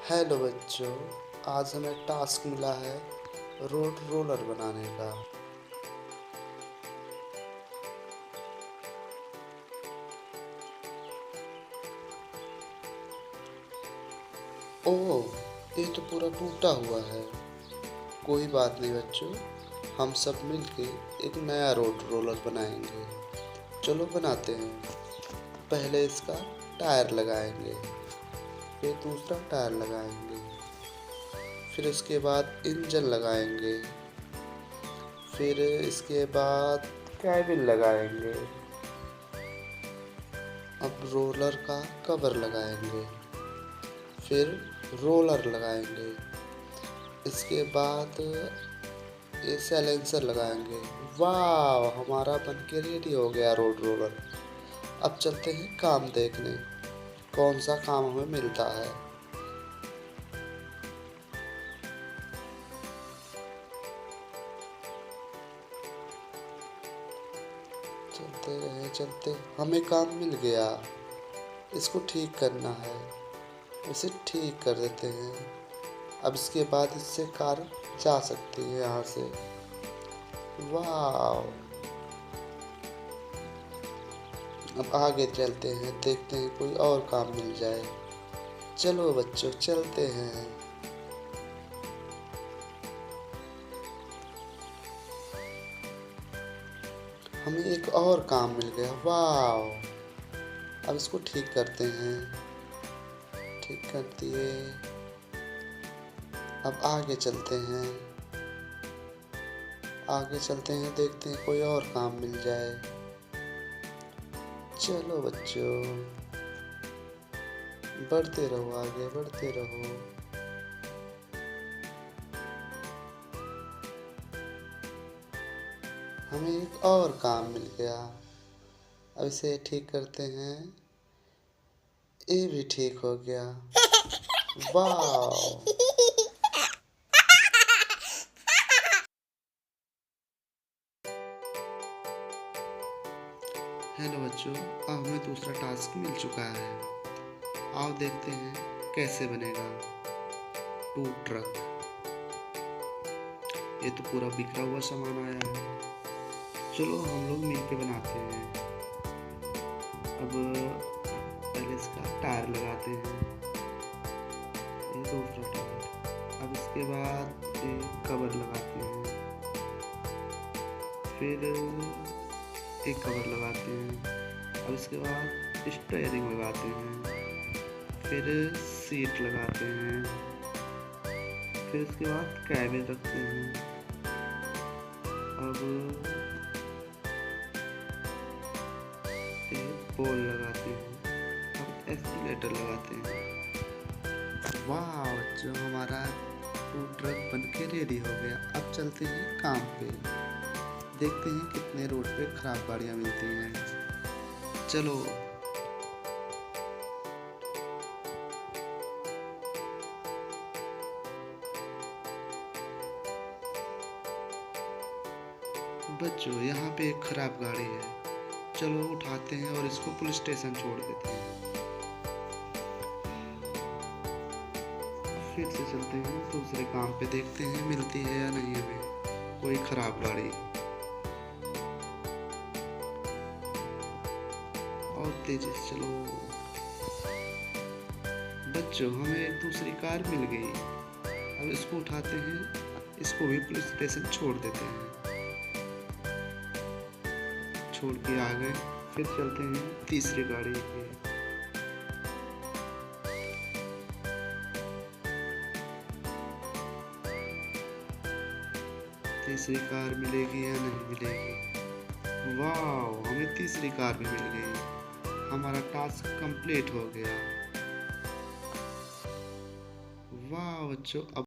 Hello बच्चों, आज हमें टास्क मिला है रोड रोलर बनाने का। ओह, ये तो पूरा टूटा हुआ है। कोई बात नहीं बच्चों, हम सब मिलके एक नया रोड रोलर बनाएंगे। चलो बनाते हैं। पहले इसका टायर लगाएंगे, फिर दूसरा टायर लगाएंगे, फिर उसके बाद इंजन लगाएंगे, फिर इसके बाद कैबिन लगाएंगे। अब रोलर का कवर लगाएंगे, फिर रोलर लगाएंगे, इसके बाद ये साइलेंसर लगाएंगे। वाह, हमारा बनके रेडी हो गया रोड रोलर। अब चलते हैं काम देखने, कौन सा काम हमें मिलता है। चलते रहे चलते, हमें काम मिल गया। इसको ठीक करना है, इसे ठीक कर देते हैं। अब इसके बाद इससे कार जा सकती है यहाँ से। वाह, अब आगे चलते हैं, देखते हैं कोई और काम मिल जाए। चलो बच्चों चलते हैं। हमें एक और काम मिल गया। वाह, अब इसको ठीक करते हैं। ठीक कर दिए। अब आगे चलते हैं, आगे चलते हैं, देखते हैं कोई और काम मिल जाए। चलो बच्चों, बढ़ते रहो, आगे बढ़ते रहो। हमें एक और काम मिल गया। अब इसे ठीक करते हैं। ये भी ठीक हो गया। वाह, हेलो बच्चों, अब हमें दूसरा टास्क मिल चुका है। आओ देखते हैं कैसे बनेगा टू ट्रक। ये तो पूरा बिखरा हुआ सामान आया है। चलो हम लोग मिलके बनाते हैं। अब पहले इसका टायर लगाते हैं, ये दूसरा टायर। अब इसके बाद ये कवर लगाते हैं, फिर एक कवर लगाते हैं। अब इसके बाद स्टीयरिंग लगाते हैं, फिर सीट लगाते हैं, फिर इसके बाद कैबिन रखते हैं। अब पोल लगाते हैं, अब एस्केलेटर लगाते हैं। वाह बच्चों, हमारा टू ट्रक बनके रेडी हो गया। अब चलते हैं काम पे, देखते हैं कितने रोड पे खराब गाड़ियाँ मिलती हैं। चलो बच्चों, यहाँ पे एक खराब गाड़ी है। चलो उठाते हैं और इसको पुलिस स्टेशन छोड़ देते हैं। फिर से चलते हैं दूसरे काम पे, देखते हैं मिलती है या नहीं हमें कोई खराब गाड़ी। और तेजी से चलो बच्चों, हमें एक दूसरी कार मिल गई। अब इसको उठाते हैं, इसको भी पुलिस स्टेशन छोड़ देते हैं। छोड़ के आ गए, फिर चलते हैं तीसरी गाड़ी पे। तीसरी कार मिलेगी या नहीं मिलेगी। वाह, हमें तीसरी कार भी मिल गई। हमारा टास्क कंप्लीट हो गया। वाह बच्चों, अब